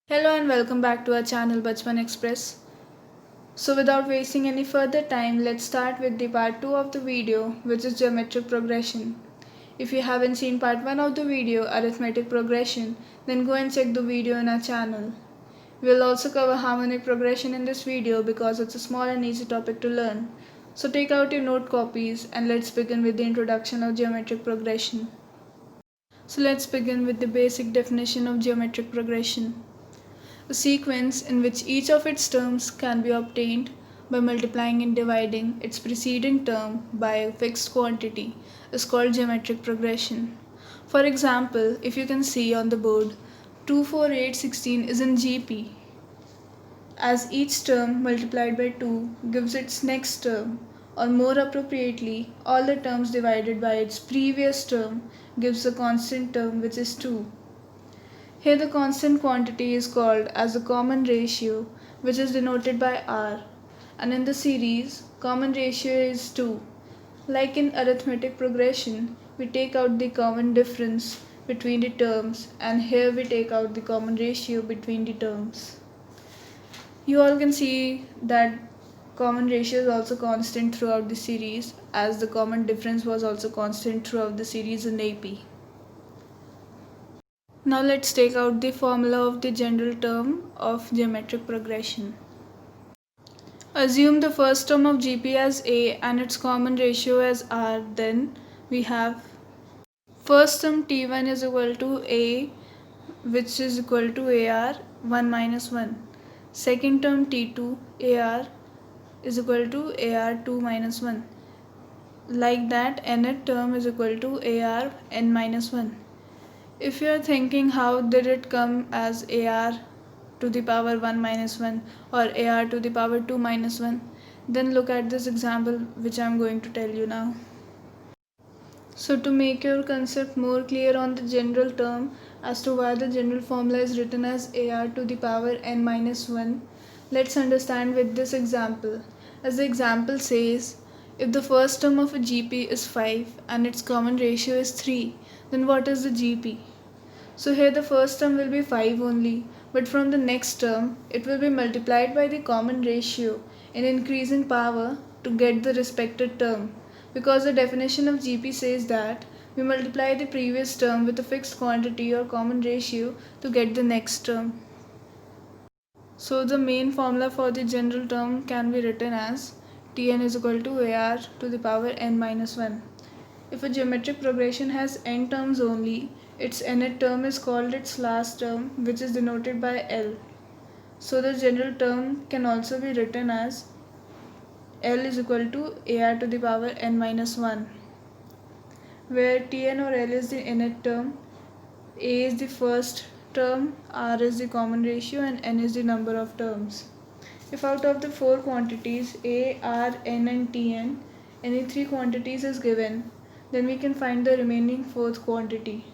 Hello and welcome back to our channel Bachpan Express. So without wasting any further time, let's start with the part 2 of the video, which is geometric progression. If you haven't seen part 1 of the video, arithmetic progression, then go and check the video in our channel. We'll also cover harmonic progression in this video because it's a small and easy topic to learn. So take out your note copies and let's begin with the introduction of geometric progression. So let's begin with the basic definition of geometric progression. A sequence in which each of its terms can be obtained by multiplying and dividing its preceding term by a fixed quantity is called geometric progression. For example, if you can see on the board, 2, 4, 8, 16 is in GP, as each term multiplied by 2 gives its next term, or more appropriately, all the terms divided by its previous term gives a constant term which is 2. Here the constant quantity is called as the common ratio, which is denoted by R, and in the series common ratio is 2. Like in arithmetic progression, we take out the common difference between the terms, and here we take out the common ratio between the terms. You all can see that common ratio is also constant throughout the series, as the common difference was also constant throughout the series in AP. Now let's take out the formula of the general term of geometric progression. Assume the first term of GP as A and its common ratio as R, then we have first term T1 is equal to A, which is equal to AR 1 minus 1. Second term T2 AR is equal to AR 2 minus 1. Like that, nth term is equal to AR n minus 1. If you are thinking how did it come as AR to the power 1 minus 1 or AR to the power 2 minus 1, then look at this example which I am going to tell you now. So to make your concept more clear on the general term as to why the general formula is written as AR to the power n minus 1, let's understand with this example. As the example says, if the first term of a GP is 5 and its common ratio is 3, then what is the GP? So here the first term will be 5 only, but from the next term it will be multiplied by the common ratio in increasing power to get the respective term, because the definition of GP says that we multiply the previous term with a fixed quantity or common ratio to get the next term. So the main formula for the general term can be written as Tn is equal to AR to the power n minus 1. If a geometric progression has n terms only, its nth term is called its last term, which is denoted by L. So the general term can also be written as L is equal to AR to the power n minus 1, where Tn or L is the nth term, A is the first term, R is the common ratio, and n is the number of terms. If out of the four quantities A, R, N and Tn, any three quantities is given, then we can find the remaining fourth quantity.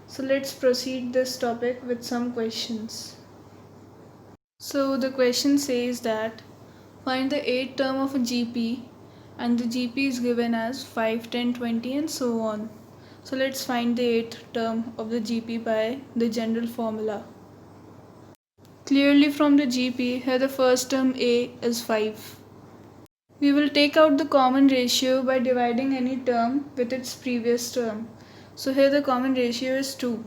So let's proceed this topic with some questions. So the question says that find the 8th term of a GP, and the GP is given as 5, 10, 20 and so on. So let's find the 8th term of the GP by the general formula. Clearly from the GP, here the first term A is 5. We will take out the common ratio by dividing any term with its previous term. So here the common ratio is 2.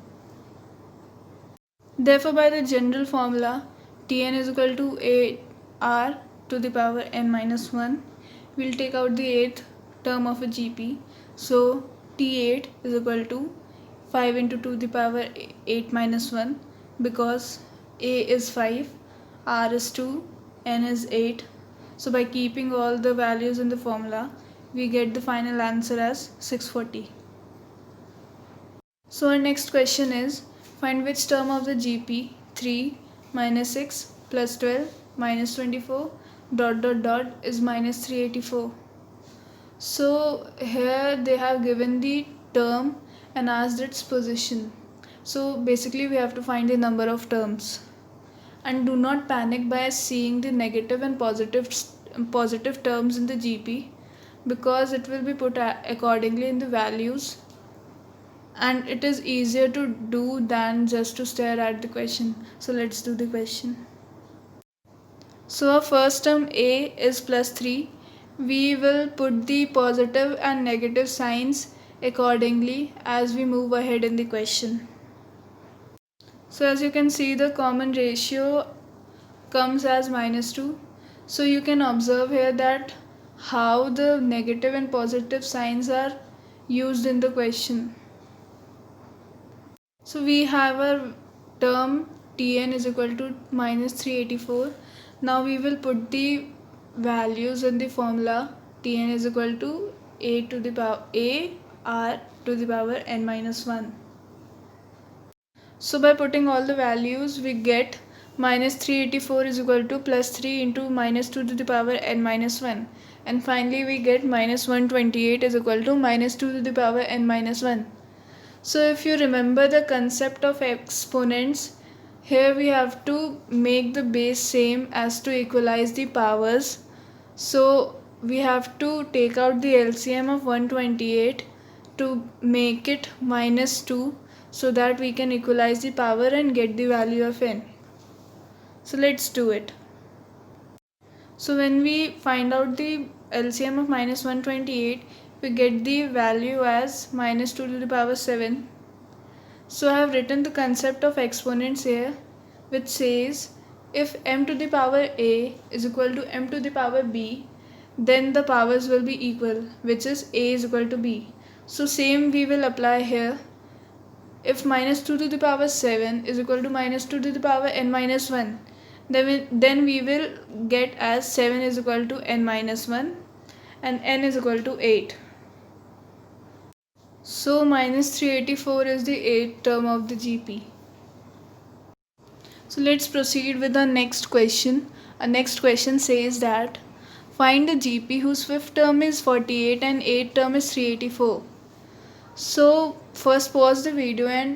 Therefore by the general formula, Tn is equal to AR to the power n minus 1. We will take out the 8th term of a GP. So T8 is equal to 5 into 2 to the power 8 minus 1, because A is 5, R is 2, N is 8. So by keeping all the values in the formula, we get the final answer as 640. So our next question is, find which term of the GP 3 minus 6 plus 12 minus 24 is minus 384. So here they have given the term and asked its position. So basically we have to find the number of terms. And do not panic by seeing the negative and positive terms in the GP, because it will be put accordingly in the values and it is easier to do than just to stare at the question. So let's do the question. So our first term a is plus 3. We will put the positive and negative signs accordingly as we move ahead in the question. So as you can see, the common ratio comes as -2. So you can observe here that how the negative and positive signs are used in the question. So we have a term Tn is equal to -384. Now we will put the values in the formula. Tn is equal to a to the power a r to the power n minus 1. So by putting all the values, we get -384 is equal to plus 3 into -2 to the power n minus 1. And finally we get -128 is equal to -2 to the power n minus 1. So if you remember the concept of exponents, here we have to make the base same as to equalize the powers. So we have to take out the LCM of 128 to make it -2 so that we can equalize the power and get the value of n. So let's do it. So when we find out the LCM of -128, we get the value as -2 to the power 7. So I have written the concept of exponents here, which says if m to the power a is equal to m to the power b, then the powers will be equal, which is a is equal to b. So same we will apply here. If -2 to the power 7 is equal to -2 to the power n minus 1, then we will get as 7 is equal to n minus 1 and n is equal to 8. So -384 is the 8th term of the GP. So let's proceed with the next question. Our next question says that find the GP whose 5th term is 48 and 8th term is 384. So first pause the video and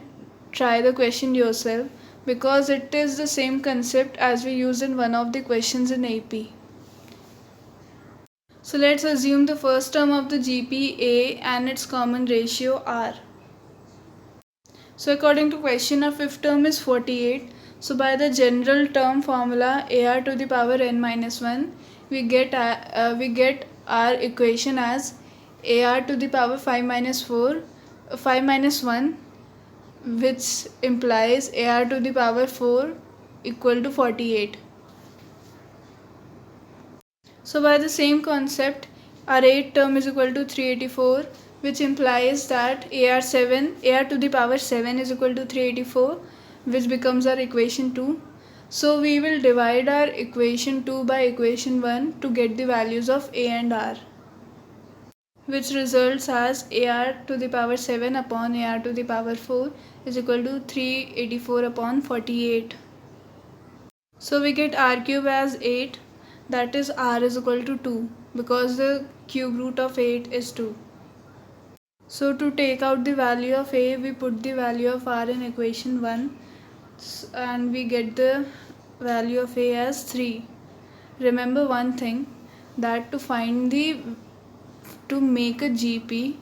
try the question yourself, because it is the same concept as we used in one of the questions in AP. So let's assume the first term of the GP A and its common ratio R. So according to question, our 5th term is 48. So by the general term formula AR to the power n minus 1, we get our equation as AR to the power 5 minus 1, which implies AR to the power 4 equal to 48. So by the same concept, our 8th term is equal to 384, which implies that AR to the power 7 is equal to 384, which becomes our equation 2. So we will divide our equation 2 by equation 1 to get the values of A and R, which results as AR to the power 7 upon AR to the power 4 is equal to 384 upon 48. So we get R cube as 8, that is R is equal to 2, because the cube root of 8 is 2. So to take out the value of A, we put the value of R in equation 1 and we get the value of A as 3. Remember one thing, that to make a GP,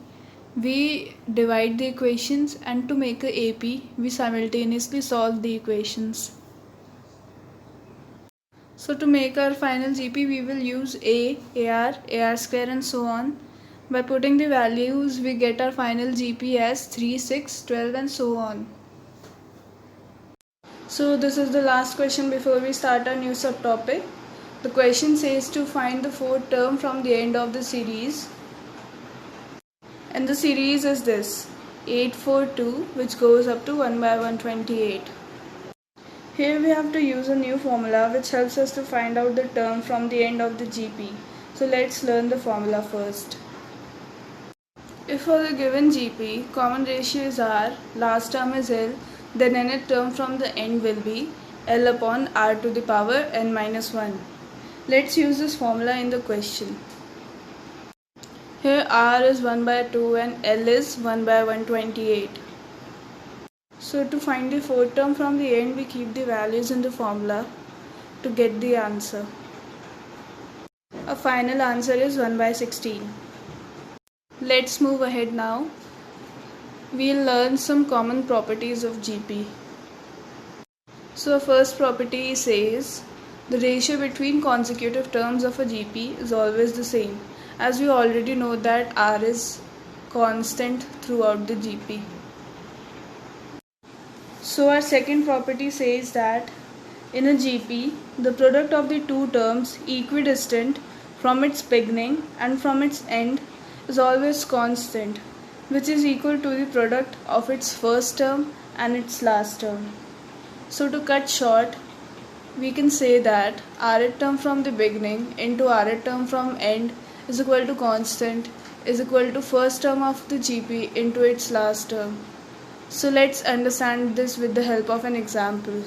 we divide the equations, and to make a AP, we simultaneously solve the equations. So to make our final GP, we will use A, AR, AR square and so on. By putting the values, we get our final GP as 3, 6, 12 and so on. So this is the last question before we start our new subtopic. The question says to find the 4th term from the end of the series. And the series is this, 842, which goes up to 1 by 128. Here we have to use a new formula which helps us to find out the term from the end of the GP. So let's learn the formula first. If for the given GP, common ratio is R, last term is L, then nth term from the end will be L upon R to the power n minus 1. Let's use this formula in the question. Here R is 1 by 2 and L is 1 by 128. So to find the 4th term from the end, we keep the values in the formula to get the answer. Our final answer is 1 by 16. Let's move ahead now. we'll learn some common properties of GP. So our first property says the ratio between consecutive terms of a GP is always the same, as we already know that R is constant throughout the GP. So our second property says that in a GP, the product of the two terms equidistant from its beginning and from its end is always constant, which is equal to the product of its first term and its last term. So to cut short, we can say that rth term from the beginning into rth term from end is equal to constant is equal to first term of the GP into its last term. So let's understand this with the help of an example.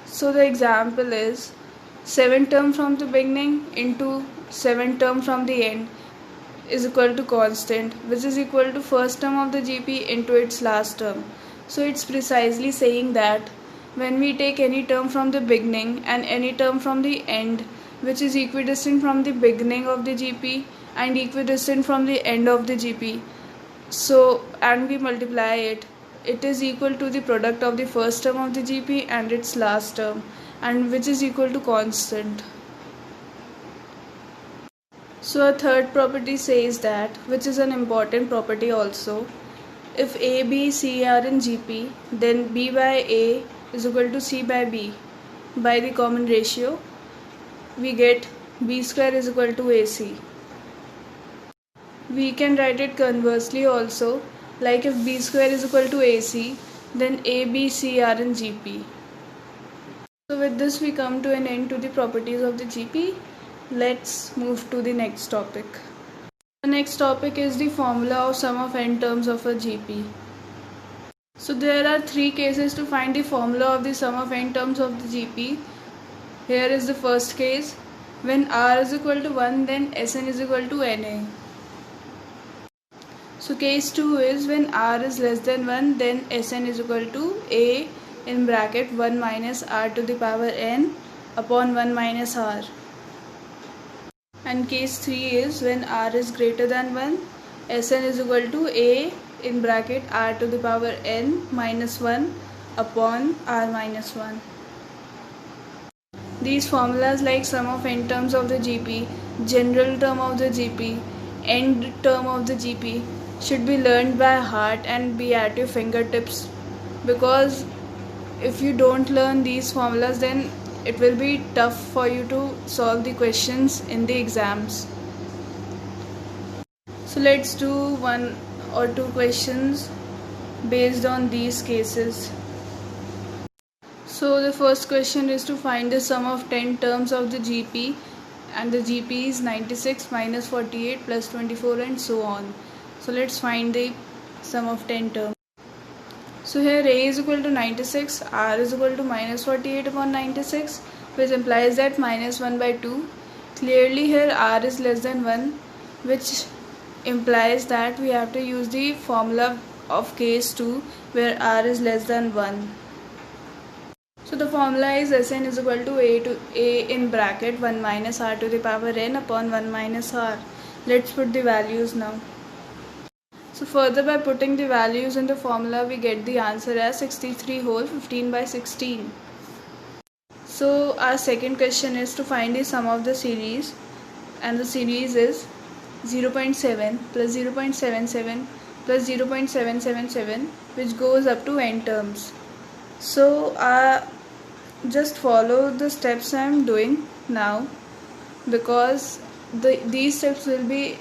So the example is 7 term from the beginning into 7 term from the end is equal to constant, which is equal to first term of the GP into its last term. So it's precisely saying that when we take any term from the beginning and any term from the end, which is equidistant from the beginning of the GP and equidistant from the end of the GP, and we multiply it, it is equal to the product of the first term of the GP and its last term, and which is equal to constant. So a third property says that, which is an important property also, if A, B, C are in GP, then B by A is equal to C by B. By the common ratio, we get B square is equal to AC. We can write it conversely also, like if B square is equal to AC, then A, B, C are in GP. So with this we come to an end to the properties of the GP. Let's move to the next topic. The next topic is the formula of sum of n terms of a GP. So there are three cases to find the formula of the sum of n terms of the GP. Here is the first case. When R is equal to 1, then Sn is equal to Na. So case 2 is when R is less than 1, then Sn is equal to A in bracket 1 minus R to the power n upon 1 minus R. And case 3 is when R is greater than 1, Sn is equal to A in bracket R to the power n minus 1 upon R minus 1. These formulas like sum of n terms of the GP, general term of the GP, end term of the GP should be learned by heart and be at your fingertips, because if you don't learn these formulas, then it will be tough for you to solve the questions in the exams. So let's do 1 or 2 questions based on these cases. So the first question is to find the sum of 10 terms of the GP, and the GP is 96 minus 48 plus 24 and so on. So let's find the sum of 10 terms. So here A is equal to 96, R is equal to minus 48 upon 96, which implies that minus 1 by 2. Clearly here R is less than 1, which implies that we have to use the formula of case 2 where R is less than 1. So the formula is Sn is equal to A in bracket 1 minus R to the power n upon 1 minus R. Let's put the values now. So further, by putting the values in the formula, we get the answer as 63 whole 15 by 16. So our second question is to find the sum of the series, and the series is 0.7 plus 0.77 plus 0.777, which goes up to n terms. So just follow the steps I am doing now, because these steps will be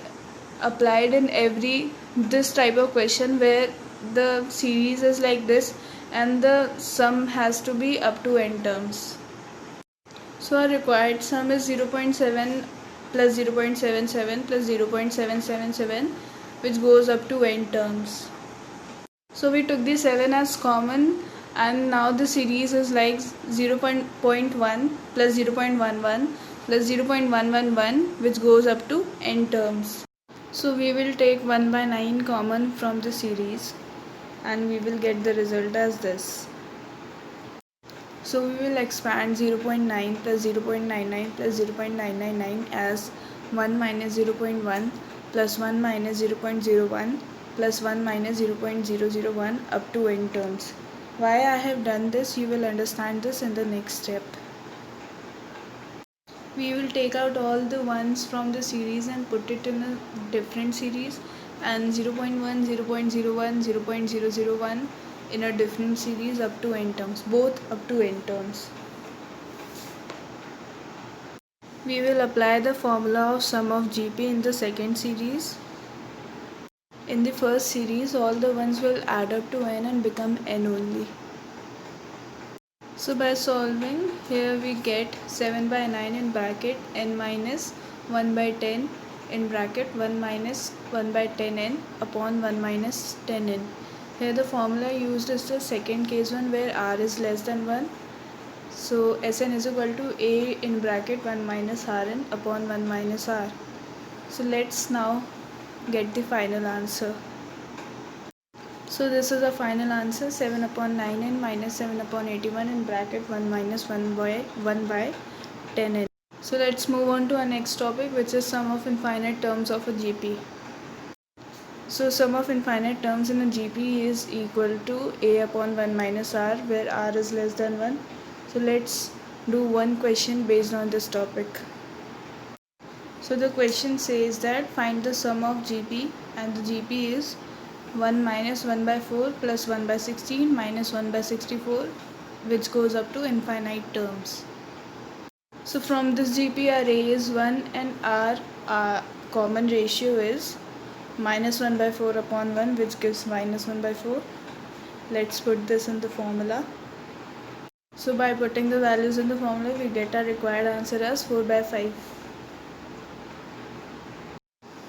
applied in this type of question where the series is like this and the sum has to be up to n terms. So our required sum is 0.7 plus 0.77 plus 0.777, which goes up to n terms. So we took the 7 as common, and now the series is like 0.1 plus 0.11 plus 0.111, which goes up to n terms. So we will take 1 by 9 common from the series, and we will get the result as this. So we will expand 0.9 plus 0.99 plus 0.999 as 1 minus 0.1 plus 1 minus 0.01 plus 1 minus 0.001 up to n terms. Why I have done this, you will understand this in the next step. We will take out all the ones from the series and put it in a different series, and 0.1, 0.01, 0.001 in a different series up to n terms, both up to n terms. We will apply the formula of sum of GP in the second series. In the first series, all the ones will add up to n and become n only. So by solving, here we get 7 by 9 in bracket n minus 1 by 10 in bracket 1 minus 1 by 10n upon 1 minus 10n. Here the formula used is the second case one where r is less than 1. So Sn is equal to a in bracket 1 minus Rn upon 1 minus r. So let's now get the final answer. So this is the final answer, 7 upon 9n minus 7 upon 81 in bracket 1 minus 1 by 10n. So let's move on to our next topic, which is sum of infinite terms of a GP. So sum of infinite terms in a GP is equal to a upon 1 minus r, where r is less than 1. So let's do one question based on this topic. So the question says that find the sum of GP, and the GP is 1 minus 1 by 4 plus 1 by 16 minus 1 by 64, which goes up to infinite terms. So from this GP, our a is 1 and our common ratio is minus 1 by 4 upon 1, which gives minus 1 by 4. Let's put this in the formula. So by putting the values in the formula, we get our required answer as 4 by 5.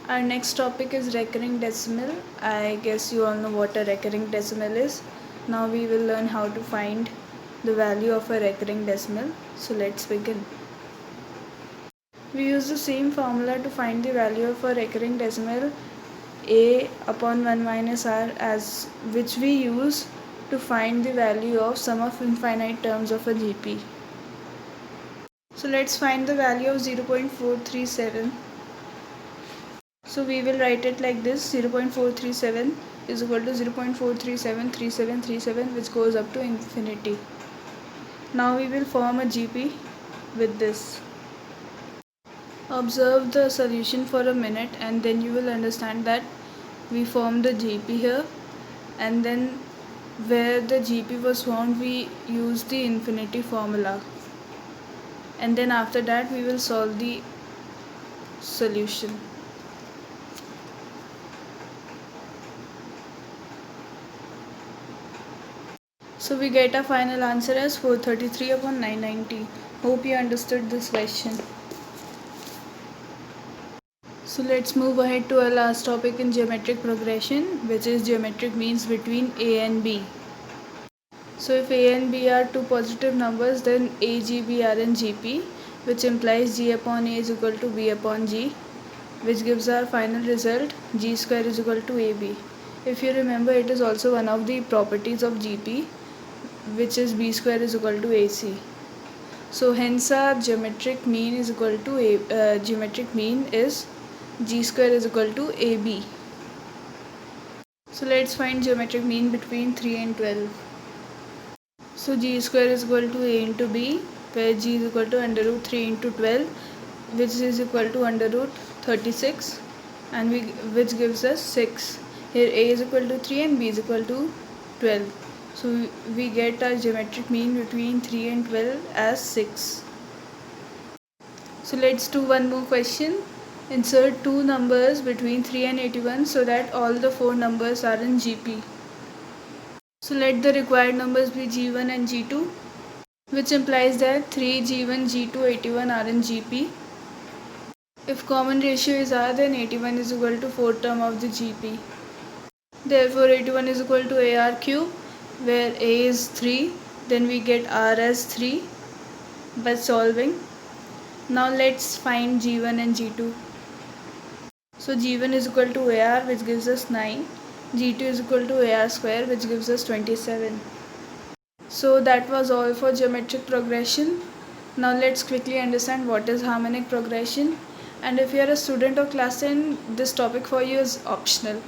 Our next topic is recurring decimal. I guess you all know what a recurring decimal is. Now we will learn how to find the value of a recurring decimal. So let's begin. We use the same formula to find the value of a recurring decimal, a upon 1 minus r, as which we use to find the value of sum of infinite terms of a GP. So let's find the value of 0.437. So we will write it like this: 0.437 is equal to 0.4373737, which goes up to infinity. Now we will form a GP with this. Observe the solution for a minute and then you will understand that we formed the GP here, and then where the GP was formed we used the infinity formula, and then after that we will solve the solution. So we get our final answer as 433 upon 990. Hope you understood this question. So let's move ahead to our last topic in geometric progression, which is geometric means between a and b. So if a and b are two positive numbers, then a, g, b are in GP, which implies g upon a is equal to b upon g, which gives our final result g square is equal to ab. If you remember, it is also one of the properties of GP, which is b square is equal to ac. So hence our geometric mean is equal to geometric mean is g square is equal to ab. So let's find geometric mean between 3 and 12. So g square is equal to a into b, where g is equal to under root 3 into 12, which is equal to under root 36, and which gives us 6. Here a is equal to 3 and b is equal to 12. So we get our geometric mean between 3 and 12 as 6. So let's do one more question. Insert two numbers between 3 and 81 so that all the four numbers are in GP. So let the required numbers be G1 and G2, which implies that 3, G1, G2, 81 are in GP. If common ratio is R, then 81 is equal to 4th term of the GP. Therefore 81 is equal to AR cube, where A is 3, then we get R as 3 by solving. Now let's find G1 and G2. So G1 is equal to AR, which gives us 9. G2 is equal to AR square, which gives us 27. So that was all for geometric progression. Now let's quickly understand what is harmonic progression. And if you are a student of class 10, this topic for you is optional.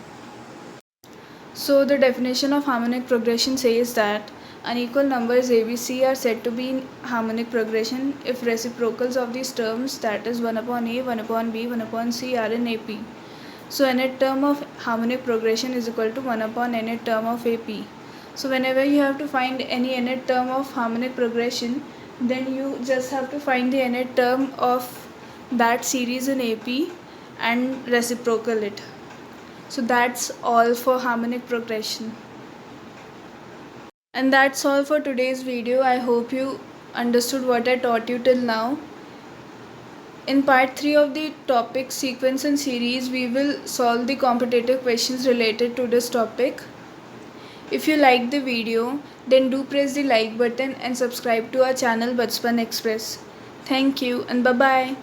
So the definition of harmonic progression says that unequal numbers a, b, c are said to be in harmonic progression if reciprocals of these terms, that is 1 upon a, 1 upon b, 1 upon c, are in ap. So nth term of harmonic progression is equal to 1 upon nth term of ap. So whenever you have to find any nth term of harmonic progression, then you just have to find the nth term of that series in ap and reciprocal it. So that's all for harmonic progression. And that's all for today's video. I hope you understood what I taught you till now. In part 3 of the topic sequence and series, we will solve the competitive questions related to this topic. If you liked the video, then do press the like button and subscribe to our channel Bachpan Express. Thank you and bye-bye.